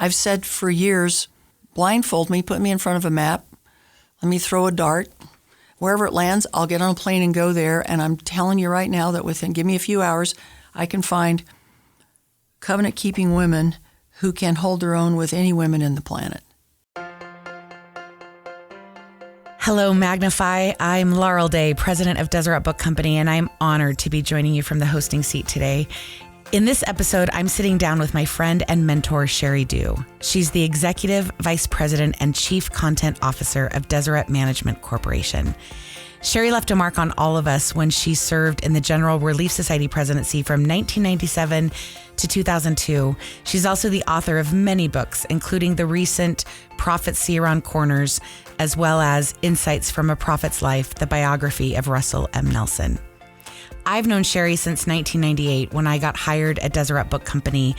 I've said for years, blindfold me, put me in front of a map, let me throw a dart. Wherever it lands, I'll get on a plane and go there. And I'm telling you right now that give me a few hours, I can find covenant-keeping women who can hold their own with any women in the planet. Hello, Magnify. I'm Laurel Day, president of Deseret Book Company, and I'm honored to be joining you from the hosting seat today. In this episode, I'm sitting down with my friend and mentor, Sheri Dew. She's the executive vice president and chief content officer of Deseret Management Corporation. Sheri left a mark on all of us when she served in the General Relief Society presidency from 1997 to 2002. She's also the author of many books, including the recent Prophets See Around Corners, as well as Insights from a Prophet's Life, the biography of Russell M. Nelson. I've known Sheri since 1998 when I got hired at Deseret Book Company,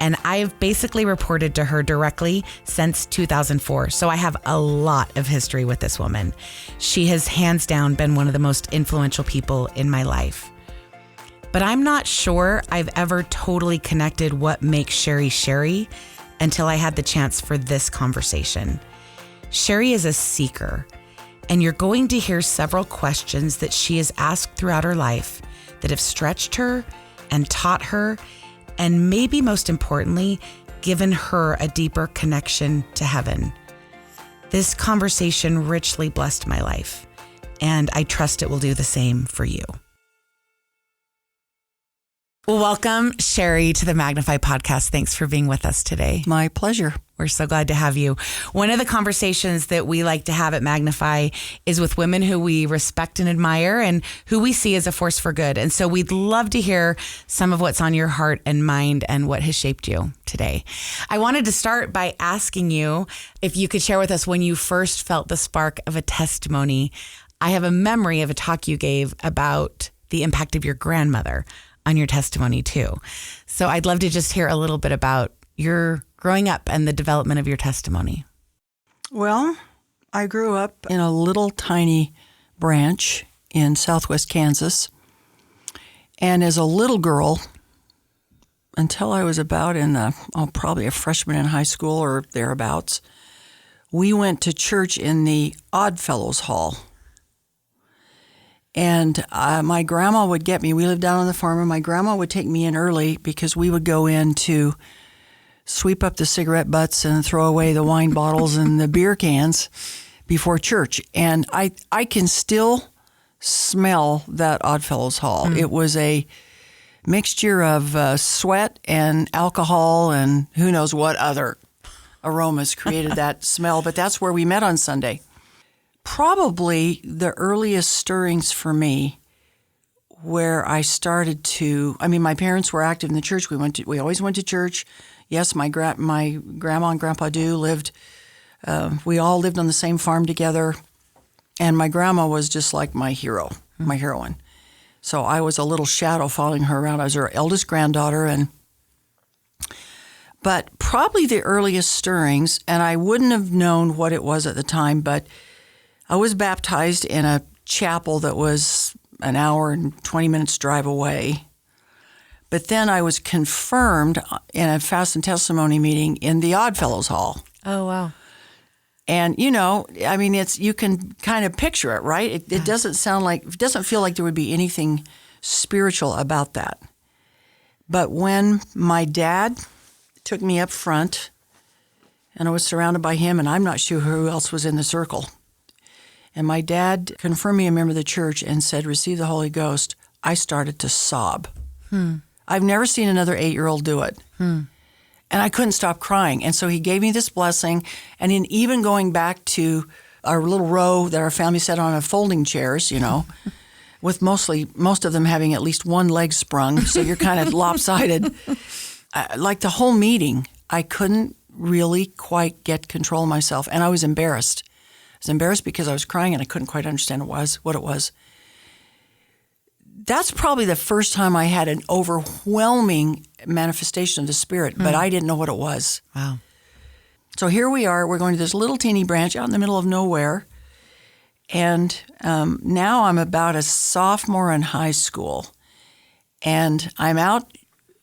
and I've basically reported to her directly since 2004. So I have a lot of history with this woman. She has hands down been one of the most influential people in my life. But I'm not sure I've ever totally connected what makes Sheri Sheri until I had the chance for this conversation. Sheri is a seeker, and you're going to hear several questions that she has asked throughout her life that have stretched her and taught her, and maybe most importantly, given her a deeper connection to heaven. This conversation richly blessed my life, and I trust it will do the same for you. Well, welcome, Sheri, to the Magnify podcast. Thanks for being with us today. My pleasure. We're so glad to have you. One of the conversations that we like to have at Magnify is with women who we respect and admire and who we see as a force for good. And so we'd love to hear some of what's on your heart and mind and what has shaped you today. I wanted to start by asking you if you could share with us when you first felt the spark of a testimony. I have a memory of a talk you gave about the impact of your grandmother on your testimony too. So I'd love to just hear a little bit about your growing up and the development of your testimony. Well, I grew up in a little tiny branch in southwest Kansas. And as a little girl, until I was about probably a freshman in high school or thereabouts, we went to church in the Oddfellows Hall. And my grandma would get me. We lived down on the farm, and my grandma would take me in early because we would go in to sweep up the cigarette butts and throw away the wine bottles and the beer cans before church. And I can still smell that Oddfellows Hall. Mm. It was a mixture of sweat and alcohol and who knows what other aromas created that smell. But that's where we met on Sunday. Probably the earliest stirrings for me where I started to, my parents were active in the church. We always went to church. Yes, my grandma and Grandpa Dew lived, we all lived on the same farm together. And my grandma was just like my hero, my heroine. So I was a little shadow following her around. I was her eldest granddaughter. But probably the earliest stirrings, and I wouldn't have known what it was at the time, but I was baptized in a chapel that was an hour and 20 minutes drive away. But then I was confirmed in a fast and testimony meeting in the Oddfellows Hall. Oh, wow. And, you can kind of picture it, right? It doesn't feel like there would be anything spiritual about that. But when my dad took me up front and I was surrounded by him, and I'm not sure who else was in the circle, and my dad confirmed me a member of the church and said, "Receive the Holy Ghost," I started to sob. I've never seen another 8-year-old do it. And I couldn't stop crying. And so he gave me this blessing. And in even going back to our little row that our family sat on of folding chairs, with most of them having at least one leg sprung, so you're kind of lopsided. Like the whole meeting, I couldn't really quite get control of myself. And I was embarrassed. I was embarrassed because I was crying and I couldn't quite understand what it was. That's probably the first time I had an overwhelming manifestation of the Spirit, but I didn't know what it was. Wow. So here we are. We're going to this little teeny branch out in the middle of nowhere. And now I'm about a sophomore in high school. And I'm out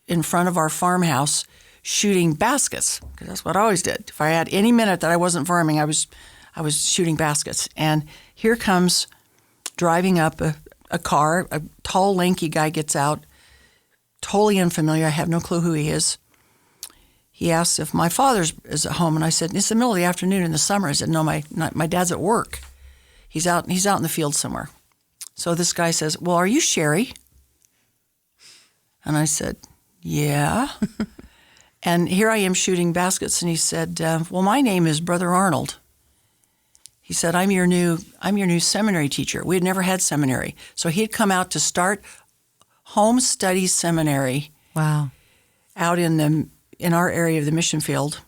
in front of our farmhouse shooting baskets, because that's what I always did. If I had any minute that I wasn't farming, I was shooting baskets. And here comes driving up a car, a tall, lanky guy gets out, totally unfamiliar. I have no clue who he is. He asks if my father is at home, and I said, it's the middle of the afternoon in the summer. I said, no, my dad's at work. He's out in the field somewhere. So this guy says, well, are you Sheri? And I said, yeah. And here I am shooting baskets, and he said, well, my name is Brother Arnold. He said, I'm your new seminary teacher. We had never had seminary. So he had come out to start home study seminary. Wow. Out in our area of the mission field.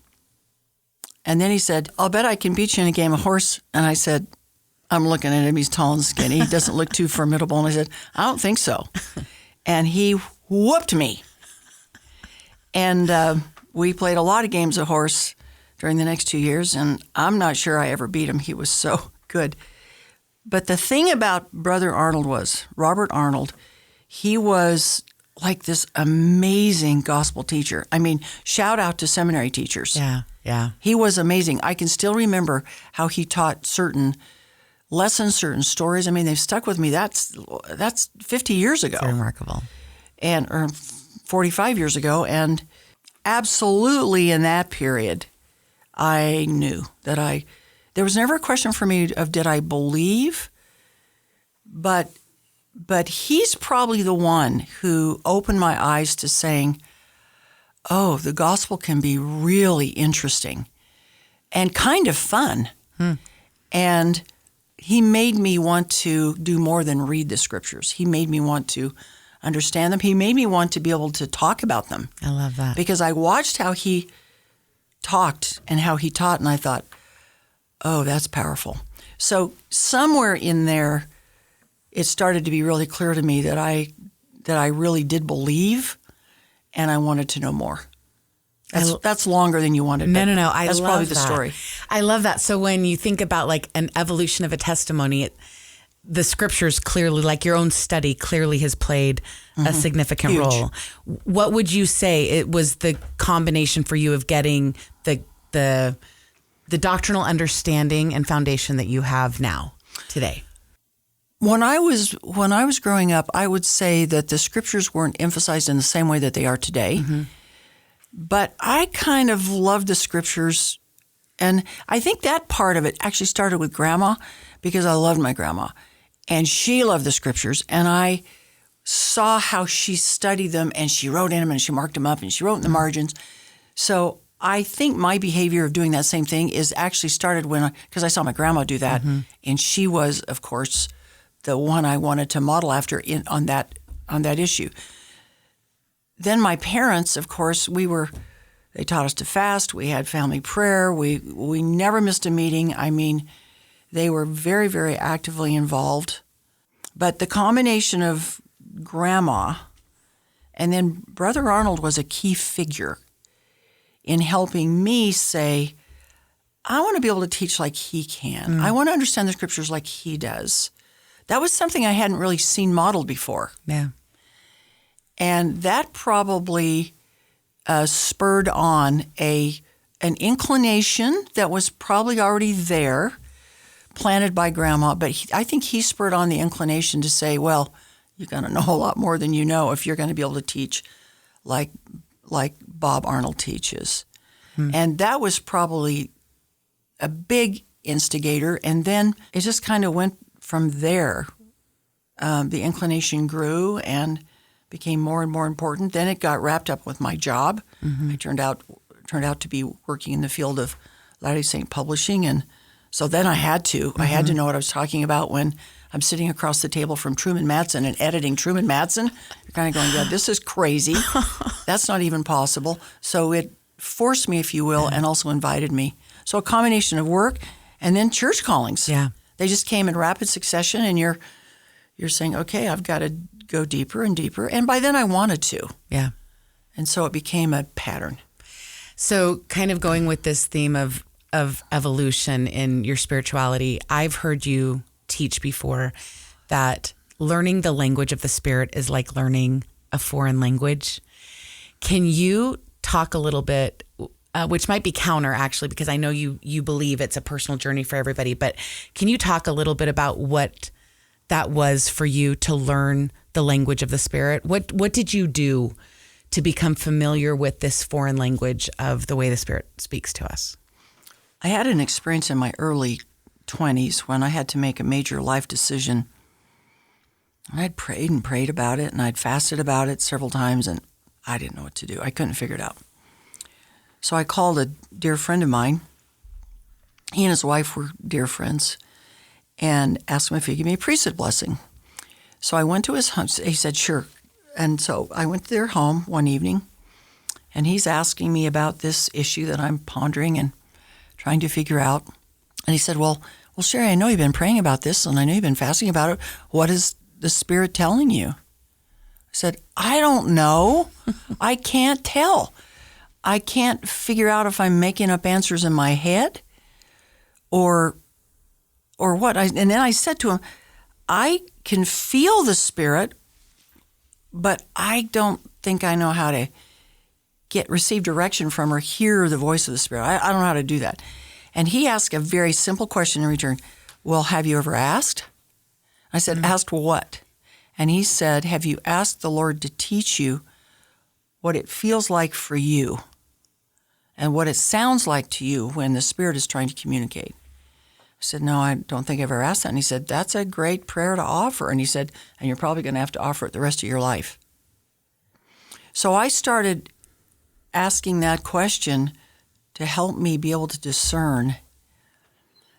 And then he said, I'll bet I can beat you in a game of horse. And I said, I'm looking at him. He's tall and skinny. He doesn't look too formidable. And I said, I don't think so. And he whooped me. And we played a lot of games of horse during the next 2 years. And I'm not sure I ever beat him. He was so good. But the thing about Brother Arnold was, Robert Arnold, he was like this amazing gospel teacher. I mean, shout out to seminary teachers. Yeah, yeah. He was amazing. I can still remember how he taught certain lessons, certain stories. I mean, they've stuck with me. That's 50 years ago. It's remarkable. Or 45 years ago. And absolutely in that period, I knew that there was never a question for me of did I believe, but he's probably the one who opened my eyes to saying, oh, the gospel can be really interesting and kind of fun. And he made me want to do more than read the scriptures. He made me want to understand them. He made me want to be able to talk about them. I love that. Because I watched how he talked and how he taught, and I thought, oh, that's powerful. So somewhere in there, it started to be really clear to me that I really did believe, and I wanted to know more. That's longer than you wanted. No. That's love probably the that. story. I love that. So when you think about like an evolution of a testimony, the scriptures clearly, like your own study, clearly has played a significant Huge. role. What would you say it was the combination for you of getting the doctrinal understanding and foundation that you have now today? When I was growing up, I would say that the scriptures weren't emphasized in the same way that they are today. But I kind of loved the scriptures, and I think that part of it actually started with Grandma, because I loved my grandma, and she loved the scriptures, and I saw how she studied them, and she wrote in them, and she marked them up, and she wrote in the margins. So I think my behavior of doing that same thing is actually started because I saw my grandma do that, and she was, of course, the one I wanted to model after on that issue. Then my parents, of course, they taught us to fast. We had family prayer. We never missed a meeting. I mean, they were very, very actively involved. But the combination of Grandma and then Brother Arnold was a key figure in helping me say, I want to be able to teach like he can. I want to understand the scriptures like he does. That was something I hadn't really seen modeled before. Yeah. And that probably spurred on an inclination that was probably already there, planted by Grandma. But I think he spurred on the inclination to say, well, you're going to know a lot more than you know if you're going to be able to teach like Bob Arnold teaches. And that was probably a big instigator. And then it just kind of went from there. The inclination grew and became more and more important. Then it got wrapped up with my job. I turned out to be working in the field of Latter-day Saint publishing, and so then I had to know what I was talking about when I'm sitting across the table from Truman Madsen and editing Truman Madsen. You're kind of going, yeah, this is crazy. That's not even possible. So it forced me, if you will, and also invited me. So a combination of work and then church callings. Yeah, they just came in rapid succession, and you're saying, okay, I've got to go deeper and deeper. And by then I wanted to. Yeah. And so it became a pattern. So kind of going with this theme of evolution in your spirituality, I've heard you teach before that learning the language of the Spirit is like learning a foreign language. Can you talk a little bit, which might be counter actually, because I know you believe it's a personal journey for everybody, but can you talk a little bit about what that was for you to learn the language of the Spirit? What did you do to become familiar with this foreign language of the way the Spirit speaks to us? I had an experience in my early 20s when I had to make a major life decision. I'd prayed and prayed about it, and I'd fasted about it several times, and I didn't know what to do. I couldn't figure it out. So I called a dear friend of mine. He and his wife were dear friends, and asked him if he'd give me a priesthood blessing. So I went to his home. He said, sure. And so I went to their home one evening, and he's asking me about this issue that I'm pondering and trying to figure out. And he said, well, Sheri, I know you've been praying about this, and I know you've been fasting about it. What is the Spirit telling you? I said, I don't know. I can't tell. I can't figure out if I'm making up answers in my head or what. And then I said to him, I can feel the Spirit, but I don't think I know how to receive direction from or hear the voice of the Spirit. I don't know how to do that. And he asked a very simple question in return. Well, have you ever asked? I said, asked what? And he said, have you asked the Lord to teach you what it feels like for you and what it sounds like to you when the Spirit is trying to communicate? I said, no, I don't think I've ever asked that. And he said, that's a great prayer to offer. And he said, and you're probably going to have to offer it the rest of your life. So I started asking that question to help me be able to discern.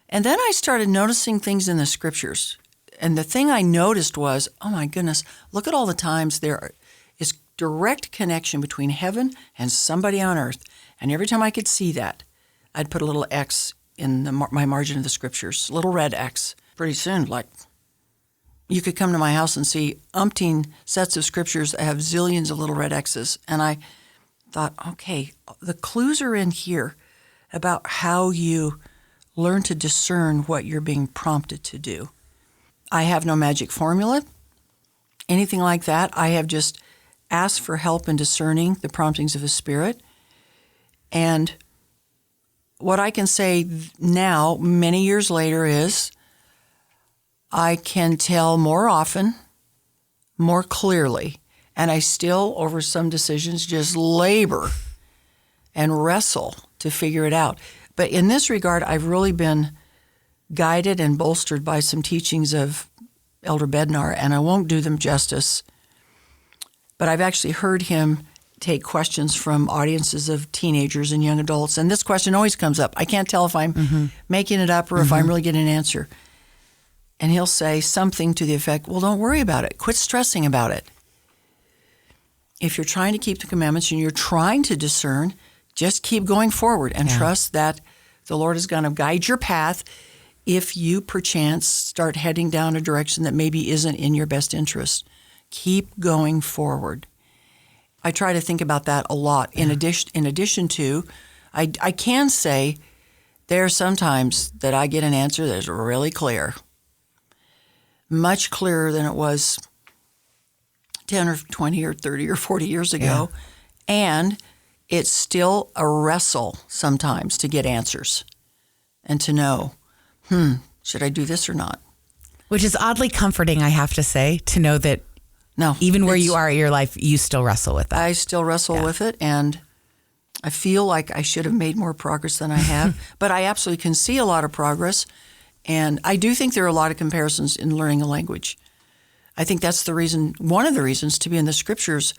And then I started noticing things in the Scriptures. And the thing I noticed was, oh my goodness, look at all the times there is direct connection between heaven and somebody on earth. And every time I could see that, I'd put a little X in my margin of the Scriptures, little red X. Pretty soon, like, you could come to my house and see umpteen sets of Scriptures that have zillions of little red X's. And I thought, okay, the clues are in here about how you learn to discern what you're being prompted to do. I have no magic formula, anything like that. I have just asked for help in discerning the promptings of the Spirit. And what I can say now, many years later, is I can tell more often, more clearly, and I still, over some decisions, just labor and wrestle to figure it out. But in this regard, I've really been guided and bolstered by some teachings of Elder Bednar, and I won't do them justice. But I've actually heard him take questions from audiences of teenagers and young adults, and this question always comes up. I can't tell if I'm making it up or if I'm really getting an answer. And he'll say something to the effect, well, don't worry about it. Quit stressing about it. If you're trying to keep the commandments and you're trying to discern, just keep going forward and trust that the Lord is going to guide your path if you perchance start heading down a direction that maybe isn't in your best interest. Keep going forward. I try to think about that a lot. In addition to, I can say there are some times that I get an answer that's really clear, much clearer than it was 10 or 20 or 30 or 40 years ago. And it's still a wrestle sometimes to get answers and to know, should I do this or not? Which is oddly comforting, I have to say, to know that even where you are in your life, you still wrestle with that. I still wrestle with it, and I feel like I should have made more progress than I have. But I absolutely can see a lot of progress, and I do think there are a lot of comparisons in learning a language. I think that's the reason, one of the reasons to be in the Scriptures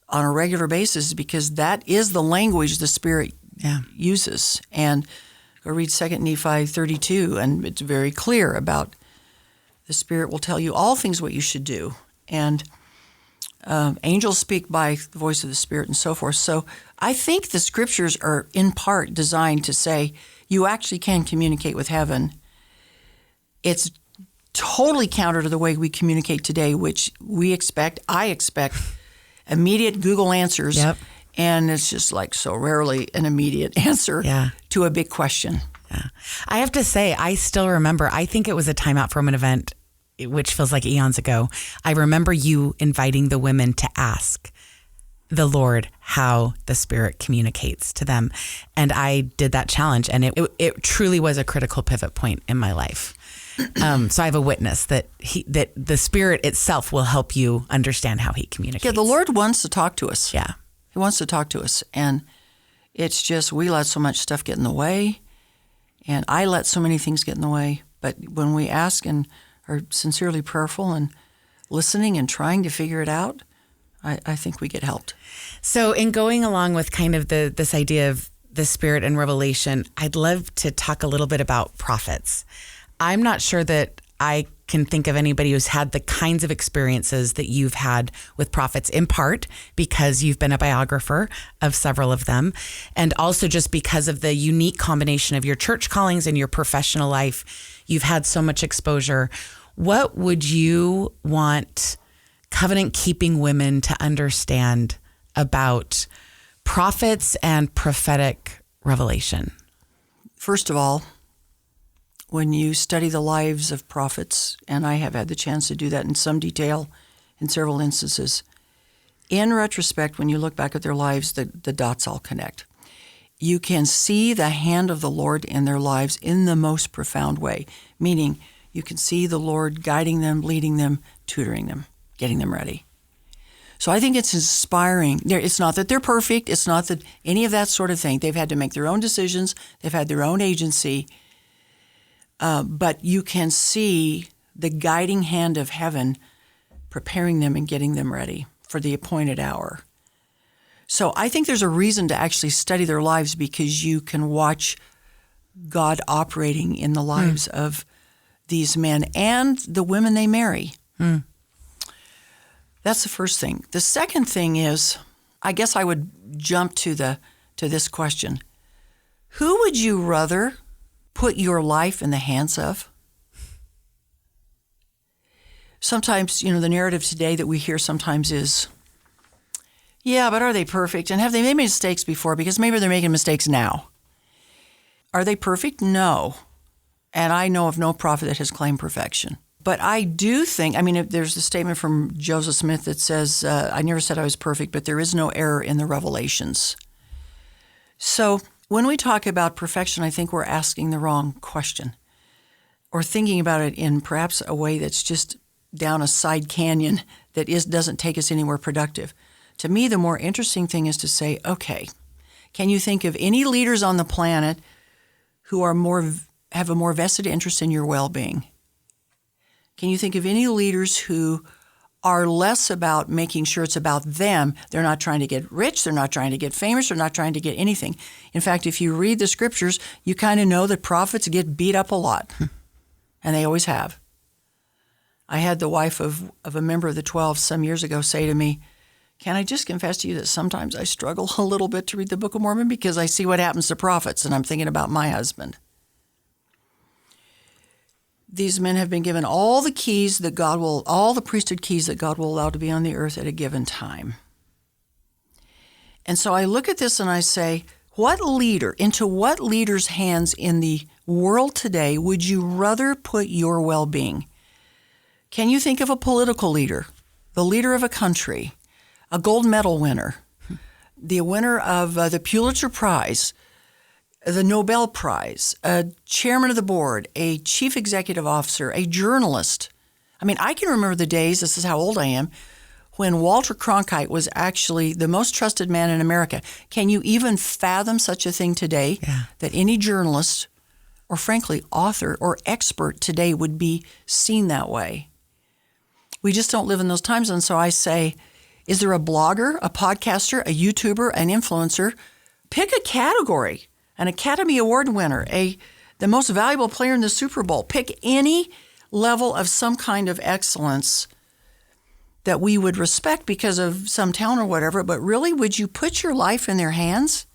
on a regular basis, because that is the language the Spirit uses. And go read 2 Nephi 32, and it's very clear about the Spirit will tell you all things what you should do. And angels speak by the voice of the Spirit and so forth. So I think the Scriptures are in part designed to say you actually can communicate with heaven. It's totally counter to the way we communicate today, which I expect immediate Google answers. Yep. And it's just like so rarely an immediate answer to a big question. Yeah. I have to say, I still remember, I think it was a Time Out from an event, which feels like eons ago. I remember you inviting the women to ask. the Lord how the Spirit communicates to them. And I did that challenge, and it truly was a critical pivot point in my life. So I have a witness that the Spirit itself will help you understand how he communicates. Yeah, the Lord wants to talk to us. Yeah. He wants to talk to us. And it's just we let so much stuff get in the way, and I let so many things get in the way. But when we ask and are sincerely prayerful and listening and trying to figure it out, I think we get helped. So in going along with kind of this idea of the Spirit and revelation, I'd love to talk a little bit about prophets. I'm not sure that I can think of anybody who's had the kinds of experiences that you've had with prophets, in part because you've been a biographer of several of them, and also just because of the unique combination of your church callings and your professional life. You've had so much exposure. What would you want covenant-keeping women to understand about prophets and prophetic revelation? First of all, when you study the lives of prophets, and I have had the chance to do that in some detail in several instances, in retrospect, when you look back at their lives, the dots all connect. You can see the hand of the Lord in their lives in the most profound way, meaning you can see the Lord guiding them, leading them, tutoring them, getting them ready. So I think it's inspiring. It's not that they're perfect. It's not that any of that sort of thing. They've had to make their own decisions. They've had their own agency. But you can see the guiding hand of heaven preparing them and getting them ready for the appointed hour. So I think there's a reason to actually study their lives, because you can watch God operating in the lives of these men and the women they marry. That's the first thing. The second thing is, I guess I would jump to this question. Who would you rather put your life in the hands of? Sometimes, the narrative today that we hear sometimes is, yeah, but are they perfect? And have they made mistakes before? Because maybe they're making mistakes now. Are they perfect? No. And I know of no prophet that has claimed perfection. But I do think, there's a statement from Joseph Smith that says, I never said I was perfect, but there is no error in the revelations. So when we talk about perfection, I think we're asking the wrong question, or thinking about it in perhaps a way that's just down a side canyon that doesn't take us anywhere productive. To me, the more interesting thing is to say, okay, can you think of any leaders on the planet who have a more vested interest in your well-being? Can you think of any leaders who are less about making sure it's about them? They're not trying to get rich. They're not trying to get famous. They're not trying to get anything. In fact, if you read the scriptures, you kind of know that prophets get beat up a lot, and they always have. I had the wife of a member of the 12 some years ago say to me, can I just confess to you that sometimes I struggle a little bit to read the Book of Mormon because I see what happens to prophets, and I'm thinking about my husband. These men have been given all the priesthood keys that God will allow to be on the earth at a given time. And so I look at this and I say, into what leader's hands in the world today would you rather put your well-being? Can you think of a political leader, the leader of a country, a gold medal winner, the winner of the Pulitzer Prize, the Nobel Prize, a chairman of the board, a chief executive officer, a journalist? I can remember the days, this is how old I am, when Walter Cronkite was actually the most trusted man in America. Can you even fathom such a thing today? Yeah. That any journalist or frankly author or expert today would be seen that way? We just don't live in those times. And so I say, is there a blogger, a podcaster, a YouTuber, an influencer? Pick a category. An Academy Award winner, the most valuable player in the Super Bowl. Pick any level of some kind of excellence that we would respect because of some talent or whatever, but really, would you put your life in their hands?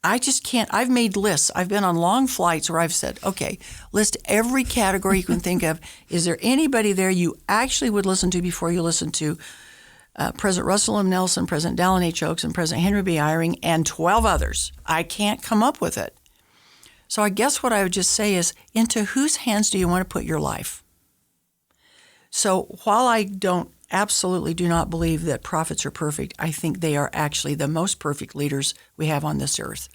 I just can't. I've made lists. I've been on long flights where I've said, okay, list every category you can think of. Is there anybody there you actually would listen to before you listen to President Russell M. Nelson, President Dallin H. Oaks, and President Henry B. Eyring, and 12 others? I can't come up with it. So I guess what I would just say is, into whose hands do you want to put your life? So while I don't absolutely do not believe that prophets are perfect. I think they are actually the most perfect leaders we have on this earth.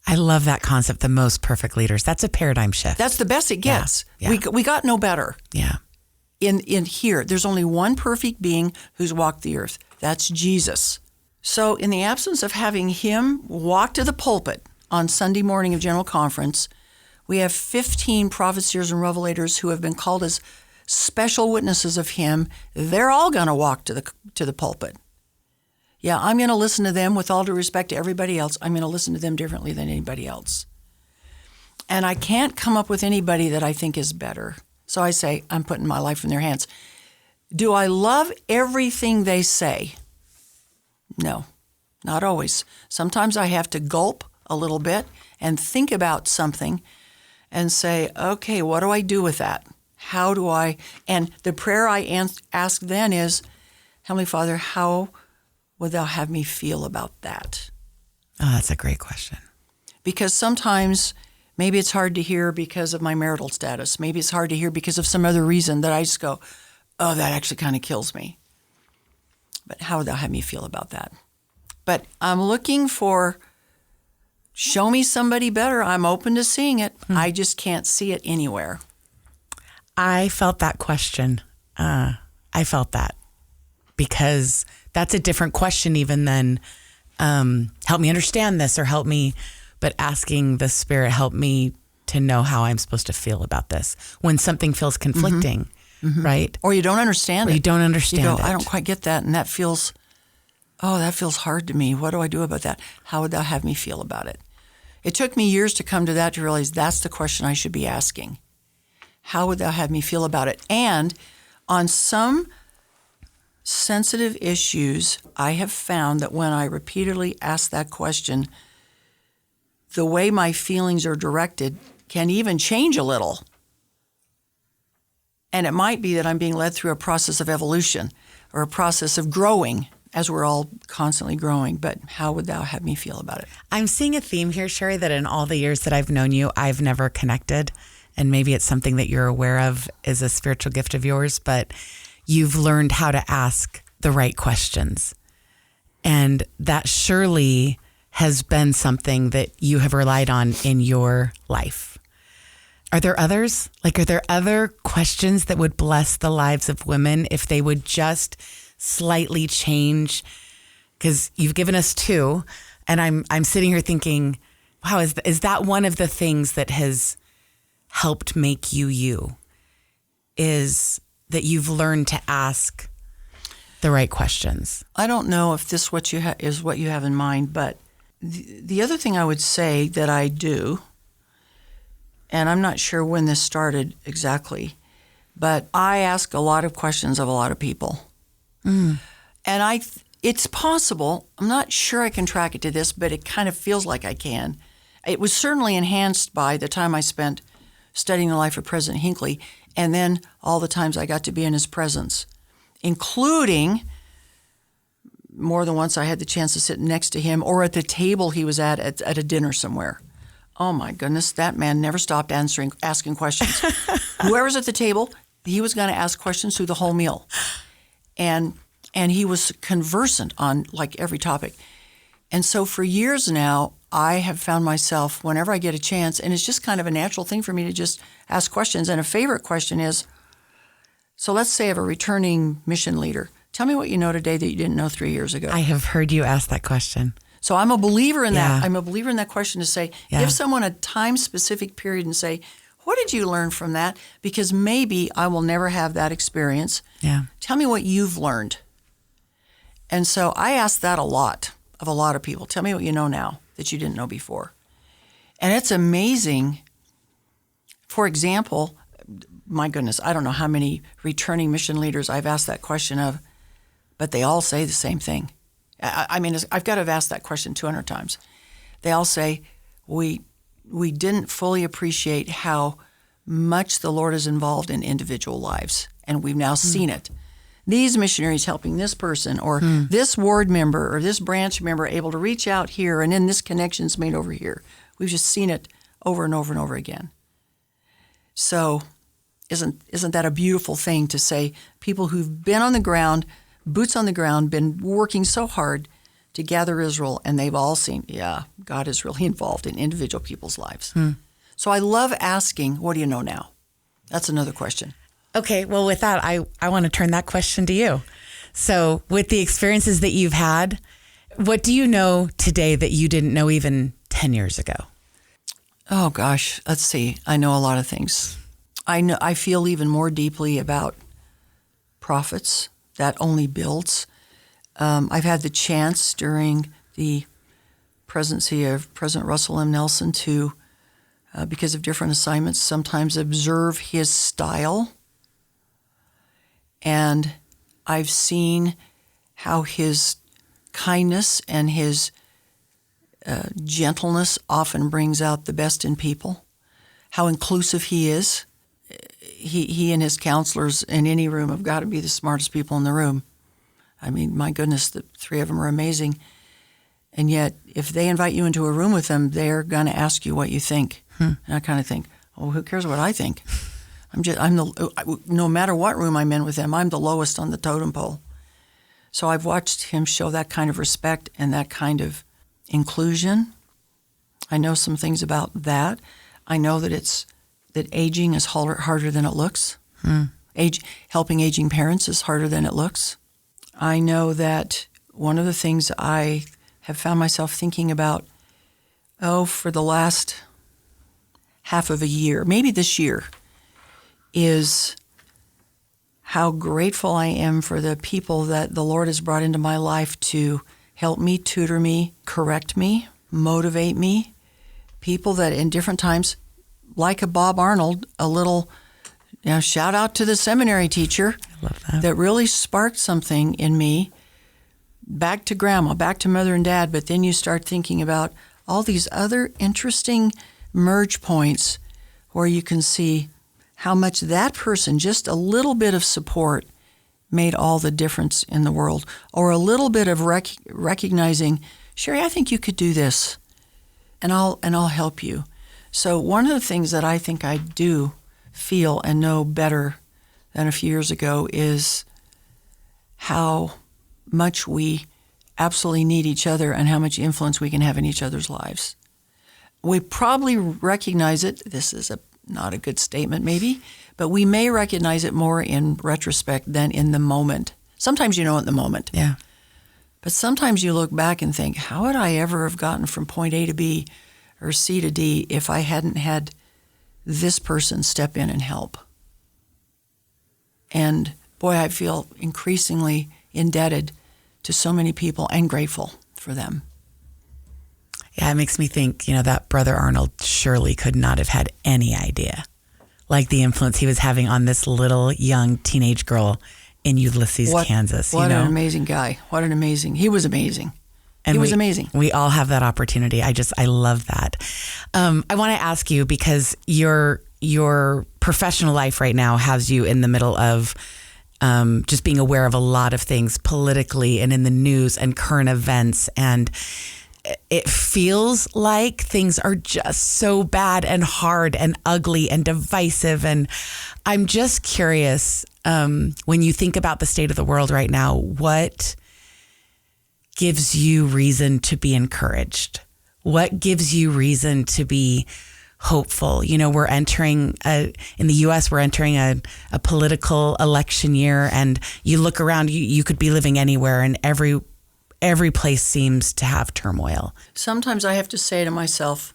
I love that concept, the most perfect leaders. That's a paradigm shift. That's the best it gets. Yeah. We got no better. Yeah. In here, there's only one perfect being who's walked the earth. That's Jesus. So in the absence of having him walk to the pulpit on Sunday morning of General Conference, we have 15 prophets, seers, and revelators who have been called as special witnesses of him. They're all going to walk to the pulpit. Yeah, I'm going to listen to them with all due respect to everybody else. I'm going to listen to them differently than anybody else. And I can't come up with anybody that I think is better. So I say, I'm putting my life in their hands. Do I love everything they say? No, not always. Sometimes I have to gulp a little bit and think about something and say, okay, what do I do with that? How do I? And the prayer I ask then is, Heavenly Father, how would thou have me feel about that? Oh, that's a great question. Because sometimes maybe it's hard to hear because of my marital status. Maybe it's hard to hear because of some other reason that I just go, oh, that actually kind of kills me. But how would thou have me feel about that? But I'm looking for, show me somebody better. I'm open to seeing it. I just can't see it anywhere. I felt that question. I felt that because that's a different question even than help me understand this or help me, but asking the Spirit, help me to know how I'm supposed to feel about this when something feels conflicting, right? Or you don't understand it. You don't understand you go, it. I don't quite get that. And that feels hard to me. What do I do about that? How would thou have me feel about it? It took me years to come to that, to realize that's the question I should be asking. How would thou have me feel about it? And on some sensitive issues, I have found that when I repeatedly ask that question, the way my feelings are directed can even change a little. And it might be that I'm being led through a process of evolution or a process of growing, as we're all constantly growing. But how would thou have me feel about it? I'm seeing a theme here, Sheri, that in all the years that I've known you, I've never connected. And maybe it's something that you're aware of is a spiritual gift of yours, but you've learned how to ask the right questions. And that surely has been something that you have relied on in your life. Are there others? Are there other questions that would bless the lives of women if they would just slightly change? Because you've given us two, and I'm sitting here thinking, wow, is that one of the things that has helped make you, is that you've learned to ask the right questions? I don't know if this is what you have in mind, but the other thing I would say that I do, and I'm not sure when this started exactly, but I ask a lot of questions of a lot of people. And it's possible, I'm not sure I can track it to this, but it kind of feels like I can. It was certainly enhanced by the time I spent studying the life of President Hinckley, and then all the times I got to be in his presence, including more than once I had the chance to sit next to him or at the table he was at a dinner somewhere. Oh my goodness, that man never stopped asking questions. Whoever's at the table, he was going to ask questions through the whole meal. And he was conversant on every topic. And so for years now, I have found myself, whenever I get a chance, and it's just kind of a natural thing for me to just ask questions. And a favorite question is, so let's say I have a returning mission leader. Tell me what you know today that you didn't know 3 years ago. I have heard you ask that question. So I'm a believer in that. Yeah. I'm a believer in that question to say, Yeah. give someone a time-specific period and say, what did you learn from that? Because maybe I will never have that experience. Yeah. Tell me what you've learned. And so I ask that a lot of a lot of people. Tell me what you know now that you didn't know before. And it's amazing. For example, my goodness, I don't know how many returning mission leaders I've asked that question of, but they all say the same thing. I mean, I've got to have asked that question 200 times. They all say, we didn't fully appreciate how much the Lord is involved in individual lives, and we've now seen it. These missionaries helping this person, or this ward member, or this branch member able to reach out here, and then this connection's made over here. We've just seen it over and over and over again. So isn't that a beautiful thing to say? People who've been on the ground, boots on the ground, been working so hard to gather Israel, and they've all seen, yeah, God is really involved in individual people's lives. So I love asking, what do you know now? That's another question. Okay, well, with that, I want to turn that question to you. So with the experiences that you've had, what do you know today that you didn't know even 10 years ago? Oh, gosh, let's see. I know a lot of things. I feel even more deeply about prophets. That only builds. I've had the chance during the presidency of President Russell M. Nelson to, because of different assignments, sometimes observe his style. And I've seen how his kindness and his gentleness often brings out the best in people, how inclusive he is. He and his counselors in any room have got to be the smartest people in the room. I mean, my goodness, the three of them are amazing. And yet, if they invite you into a room with them, they're going to ask you what you think. And I kind of think, oh, who cares what I think? No matter what room I'm in with them, I'm the lowest on the totem pole. So I've watched him show that kind of respect and that kind of inclusion. I know some things about that. I know that aging is harder than it looks. Helping aging parents is harder than it looks. I know that one of the things I have found myself thinking about, for the last half of a year, maybe this year, is how grateful I am for the people that the Lord has brought into my life to help me, tutor me, correct me, motivate me. People that in different times, like a Bob Arnold, a little shout out to the seminary teacher. I love that. That really sparked something in me, back to grandma, back to mother and dad, but then you start thinking about all these other interesting merge points where you can see how much that person, just a little bit of support, made all the difference in the world, or a little bit of recognizing, Sheri, I think you could do this, and I'll help you. So one of the things that I think I do feel and know better than a few years ago is how much we absolutely need each other and how much influence we can have in each other's lives. We probably recognize it. This is not a good statement maybe, but we may recognize it more in retrospect than in the moment. Sometimes you know it in the moment. Yeah. But sometimes you look back and think, how would I ever have gotten from point A to B or C to D if I hadn't had this person step in and help? And boy, I feel increasingly indebted to so many people and grateful for them. Yeah, it makes me think, that Brother Arnold surely could not have had any idea, like the influence he was having on this little young teenage girl in Ulysses, Kansas. What an amazing guy. He was amazing. And he was amazing. We all have that opportunity. I love that. I want to ask you, because your professional life right now has you in the middle of just being aware of a lot of things politically and in the news and current events. And it feels like things are just so bad and hard and ugly and divisive. And I'm just curious, when you think about the state of the world right now, what gives you reason to be encouraged? What gives you reason to be hopeful? We're entering in the U.S., we're entering a political election year, and you look around, you could be living anywhere, and every place seems to have turmoil. Sometimes I have to say to myself,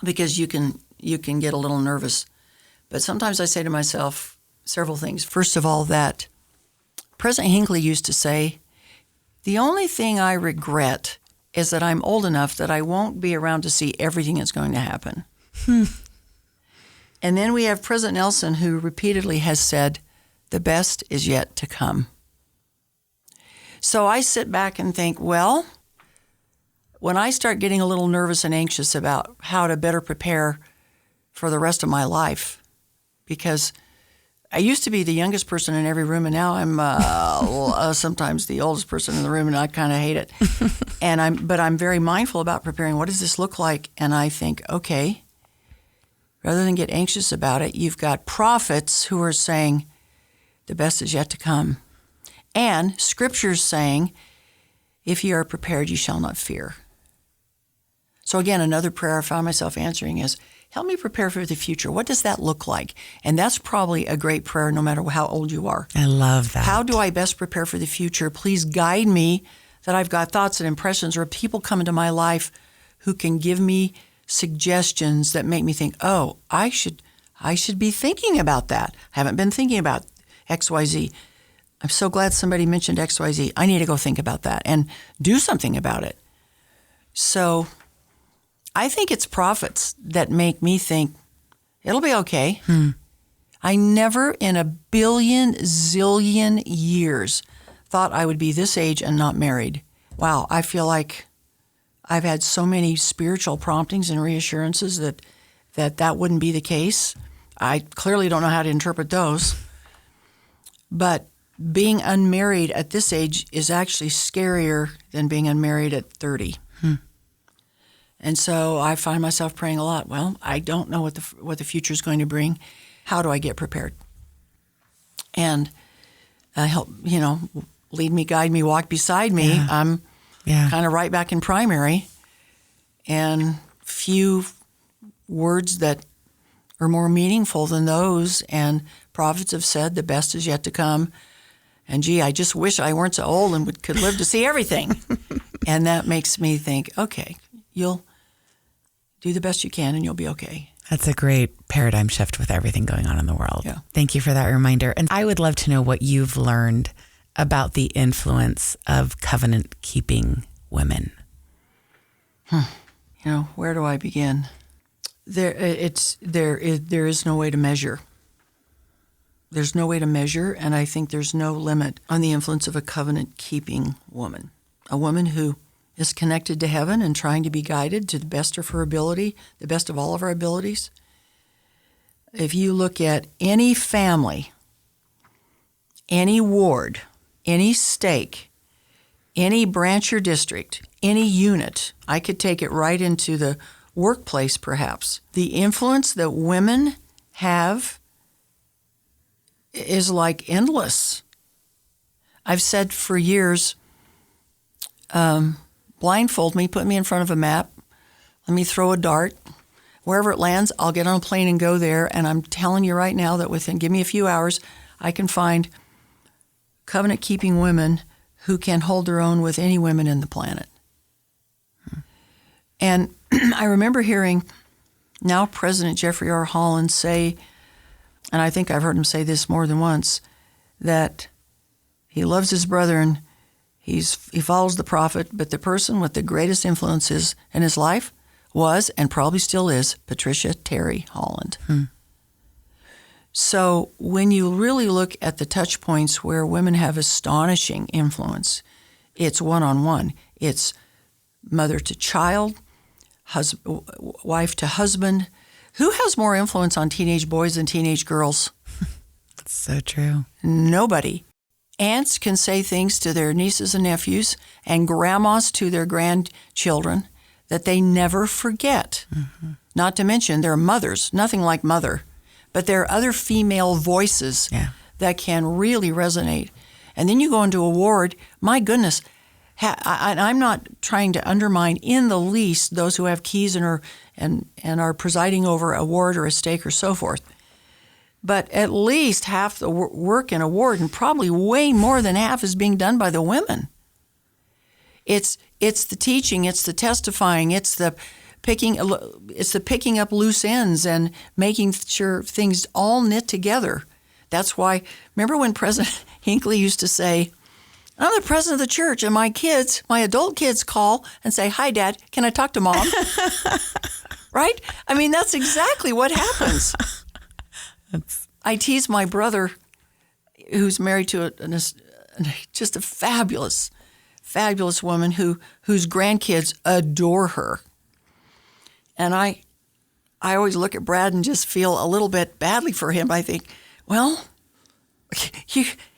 because you can get a little nervous, but sometimes I say to myself several things. First of all, that President Hinckley used to say, the only thing I regret is that I'm old enough that I won't be around to see everything that's going to happen. And then we have President Nelson, who repeatedly has said, the best is yet to come. So I sit back and think, well, when I start getting a little nervous and anxious about how to better prepare for the rest of my life, because I used to be the youngest person in every room, and now I'm sometimes the oldest person in the room, and I kind of hate it. But I'm very mindful about preparing. What does this look like? And I think, okay, rather than get anxious about it, you've got prophets who are saying the best is yet to come. And Scripture's saying, if you are prepared, you shall not fear. So again, another prayer I found myself answering is, help me prepare for the future. What does that look like? And that's probably a great prayer no matter how old you are. I love that. How do I best prepare for the future? Please guide me, that I've got thoughts and impressions or people come into my life who can give me suggestions that make me think, oh, I should be thinking about that. I haven't been thinking about XYZ. I'm so glad somebody mentioned XYZ. I need to go think about that and do something about it. So I think it's prophets that make me think it'll be okay. I never in a billion zillion years thought I would be this age and not married. Wow, I feel like I've had so many spiritual promptings and reassurances that wouldn't be the case. I clearly don't know how to interpret those. But being unmarried at this age is actually scarier than being unmarried at 30. And so I find myself praying a lot. Well, I don't know what the future is going to bring. How do I get prepared? And help, lead me, guide me, walk beside me. Yeah. I'm kind of right back in primary, and few words that are more meaningful than those. And prophets have said the best is yet to come. And gee, I just wish I weren't so old and could live to see everything. And that makes me think, okay, you'll do the best you can and you'll be okay. That's a great paradigm shift with everything going on in the world. Yeah. Thank you for that reminder. And I would love to know what you've learned about the influence of covenant-keeping women. Where do I begin? There is no way to measure. There's no way to measure, and I think there's no limit on the influence of a covenant-keeping woman. A woman who is connected to heaven and trying to be guided to the best of her ability, the best of all of our abilities. If you look at any family, any ward, any stake, any branch or district, any unit, I could take it right into the workplace perhaps. The influence that women have is like endless. I've said for years, blindfold me, put me in front of a map, let me throw a dart. Wherever it lands, I'll get on a plane and go there. And I'm telling you right now that give me a few hours, I can find covenant-keeping women who can hold their own with any women in the planet. And I remember hearing now President Jeffrey R. Holland say, and I think I've heard him say this more than once, that he loves his brethren, he follows the prophet, but the person with the greatest influences in his life was, and probably still is, Patricia Terry Holland. So when you really look at the touch points where women have astonishing influence, it's one-on-one. It's mother to child, wife to husband. Who has more influence on teenage boys than teenage girls? That's so true. Nobody. Aunts can say things to their nieces and nephews, and grandmas to their grandchildren that they never forget. Not to mention their mothers, nothing like mother, but there are other female voices that can really resonate. And then you go into a ward, my goodness, I'm not trying to undermine in the least those who have keys and are presiding over a ward or a stake or so forth. But at least half the work in a ward, and probably way more than half, is being done by the women. It's the teaching, it's the testifying, it's the picking up loose ends and making sure things all knit together. That's why, remember when President Hinckley used to say, I'm the president of the church, and my adult kids call and say, hi, Dad, can I talk to Mom? Right? I mean, that's exactly what happens. I tease my brother, who's married to just a fabulous, fabulous woman whose grandkids adore her. And I always look at Brad and just feel a little bit badly for him. I think, well,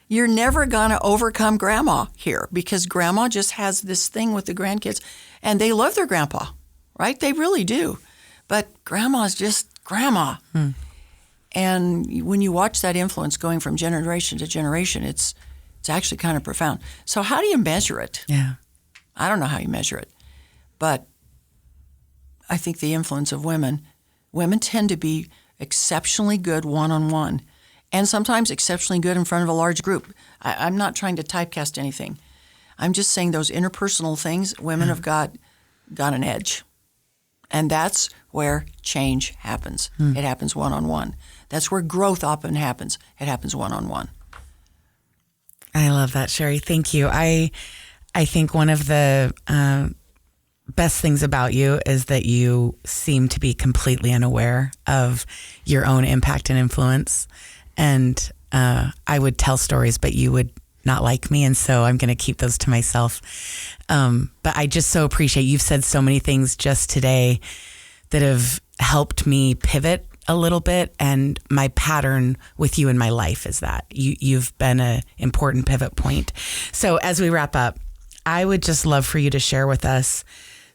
you're never going to overcome Grandma here, because Grandma just has this thing with the grandkids, and they love their grandpa, right? They really do. But Grandma's just Grandma. And when you watch that influence going from generation to generation, it's actually kind of profound. So how do you measure it? Yeah. I don't know how you measure it, but I think the influence of women tend to be exceptionally good one-on-one, and sometimes exceptionally good in front of a large group. I'm not trying to typecast anything. I'm just saying those interpersonal things, women have got an edge. And that's where change happens. It happens one-on-one. That's where growth often happens. It happens one-on-one. I love that, Sheri. Thank you. I think one of the best things about you is that you seem to be completely unaware of your own impact and influence. And I would tell stories, but you would not like me. And so I'm going to keep those to myself. But I just so appreciate you've said so many things just today that have helped me pivot a little bit. And my pattern with you in my life is that you've been an important pivot point. So as we wrap up, I would just love for you to share with us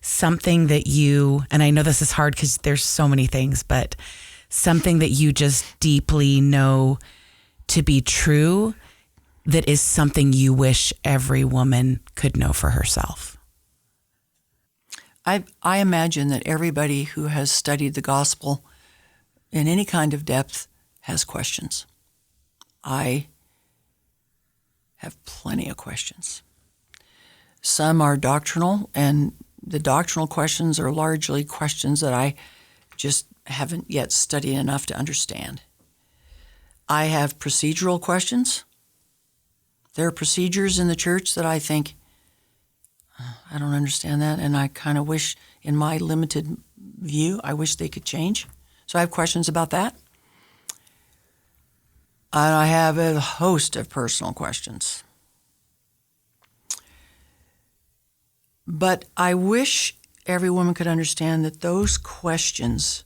something that you, and I know this is hard because there's so many things, but something that you just deeply know to be true that is something you wish every woman could know for herself. I imagine that everybody who has studied the gospel in any kind of depth has questions. I have plenty of questions. Some are doctrinal, and the doctrinal questions are largely questions that I just haven't yet studied enough to understand. I have procedural questions. There are procedures in the church that I think, I don't understand that, and I kind of wish, in my limited view, I wish they could change. So I have questions about that. And I have a host of personal questions. But I wish every woman could understand that those questions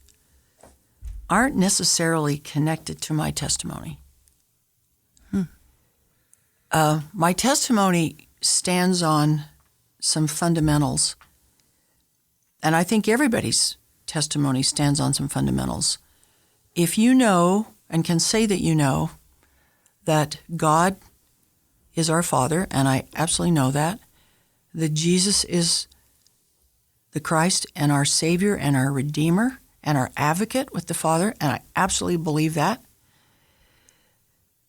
aren't necessarily connected to my testimony. My testimony stands on some fundamentals, and I think everybody's testimony stands on some fundamentals. If you know and can say that you know that God is our Father, and I absolutely know that Jesus is the Christ and our Savior and our Redeemer and our advocate with the Father, and I absolutely believe that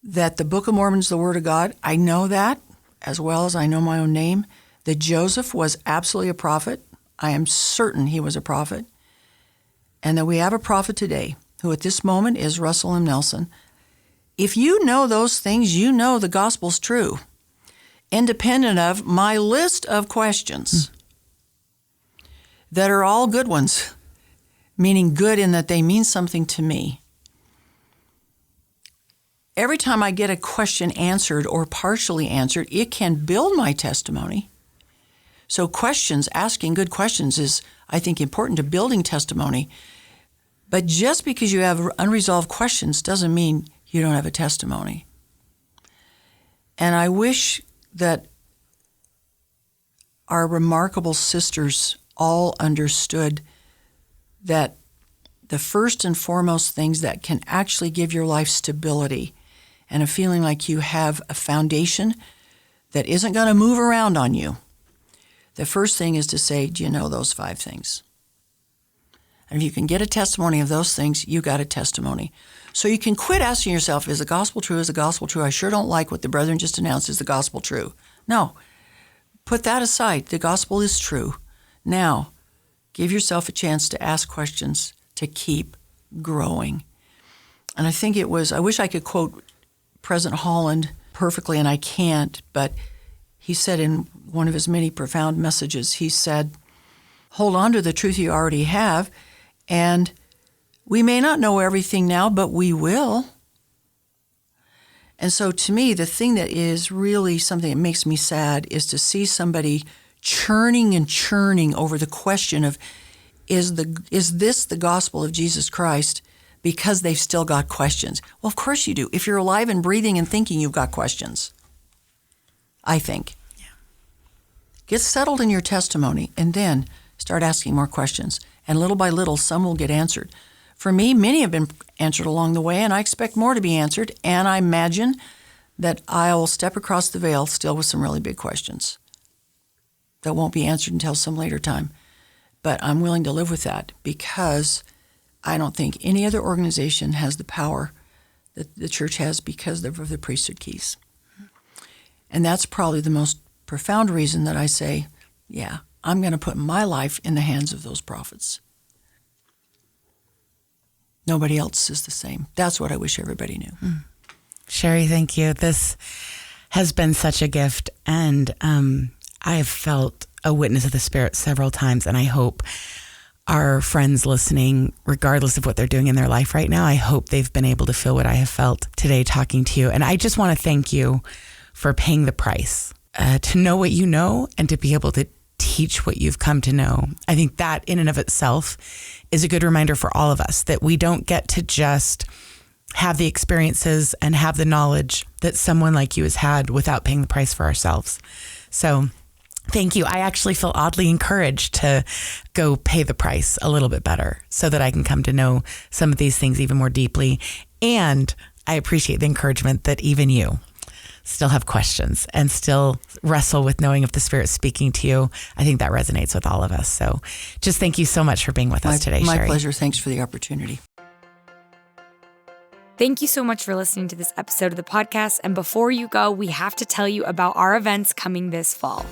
the Book of Mormon is the Word of God. I know that as well as I know my own name, that Joseph was absolutely a prophet. I am certain he was a prophet. And that we have a prophet today who at this moment is Russell M. Nelson. If you know those things, you know the gospel's true, independent of my list of questions that are all good ones, meaning good in that they mean something to me. Every time I get a question answered or partially answered, it can build my testimony. So questions, asking good questions is, I think, important to building testimony. But just because you have unresolved questions doesn't mean you don't have a testimony. And I wish that our remarkable sisters all understood that the first and foremost things that can actually give your life stability and a feeling like you have a foundation that isn't going to move around on you, the first thing is to say, do you know those 5 things? And if you can get a testimony of those things, you got a testimony. So you can quit asking yourself, is the gospel true? Is the gospel true? I sure don't like what the brethren just announced. Is the gospel true? No. Put that aside. The gospel is true. Now, give yourself a chance to ask questions to keep growing. And I think it was, I wish I could quote President Holland perfectly, and I can't, but he said in one of his many profound messages, he said, hold on to the truth you already have, and we may not know everything now, but we will. And so to me, the thing that is really something that makes me sad is to see somebody churning and churning over the question of, is this the gospel of Jesus Christ? Because they've still got questions. Well, of course you do. If you're alive and breathing and thinking, you've got questions, I think. Yeah. Get settled in your testimony and then start asking more questions. And little by little, some will get answered. For me, many have been answered along the way, and I expect more to be answered. And I imagine that I will step across the veil still with some really big questions that won't be answered until some later time. But I'm willing to live with that because I don't think any other organization has the power that the church has because of the priesthood keys. And that's probably the most profound reason that I say, yeah, I'm going to put my life in the hands of those prophets. Nobody else is the same. That's what I wish everybody knew. Sheri, thank you. This has been such a gift, and I have felt a witness of the Spirit several times, and I hope our friends listening, regardless of what they're doing in their life right now, I hope they've been able to feel what I have felt today talking to you. And I just want to thank you for paying the price, to know what you know and to be able to teach what you've come to know. I think that in and of itself is a good reminder for all of us that we don't get to just have the experiences and have the knowledge that someone like you has had without paying the price for ourselves. So thank you. I actually feel oddly encouraged to go pay the price a little bit better so that I can come to know some of these things even more deeply. And I appreciate the encouragement that even you still have questions and still wrestle with knowing if the Spirit's speaking to you. I think that resonates with all of us. So just thank you so much for being with us today, Sheri. My pleasure. Thanks for the opportunity. Thank you so much for listening to this episode of the podcast. And before you go, we have to tell you about our events coming this fall.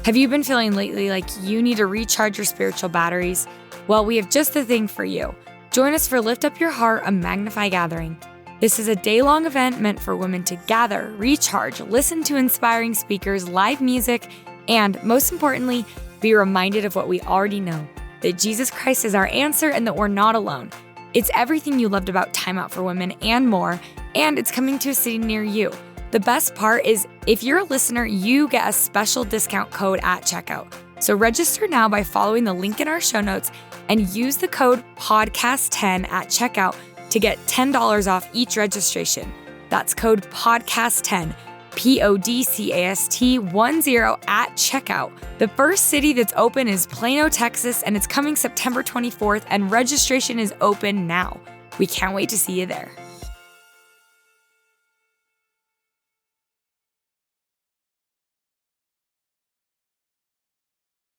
Have you been feeling lately like you need to recharge your spiritual batteries? Well, we have just the thing for you. Join us for Lift Up Your Heart, a Magnify gathering. This is a day-long event meant for women to gather, recharge, listen to inspiring speakers, live music, and most importantly, be reminded of what we already know, that Jesus Christ is our answer and that we're not alone. It's everything you loved about Time Out for Women and more, and it's coming to a city near you. The best part is if you're a listener, you get a special discount code at checkout. So register now by following the link in our show notes and use the code podcast10 at checkout to get $10 off each registration. That's code podcast10, PODCAST10 at checkout. The first city that's open is Plano, Texas, and it's coming September 24th, and registration is open now. We can't wait to see you there.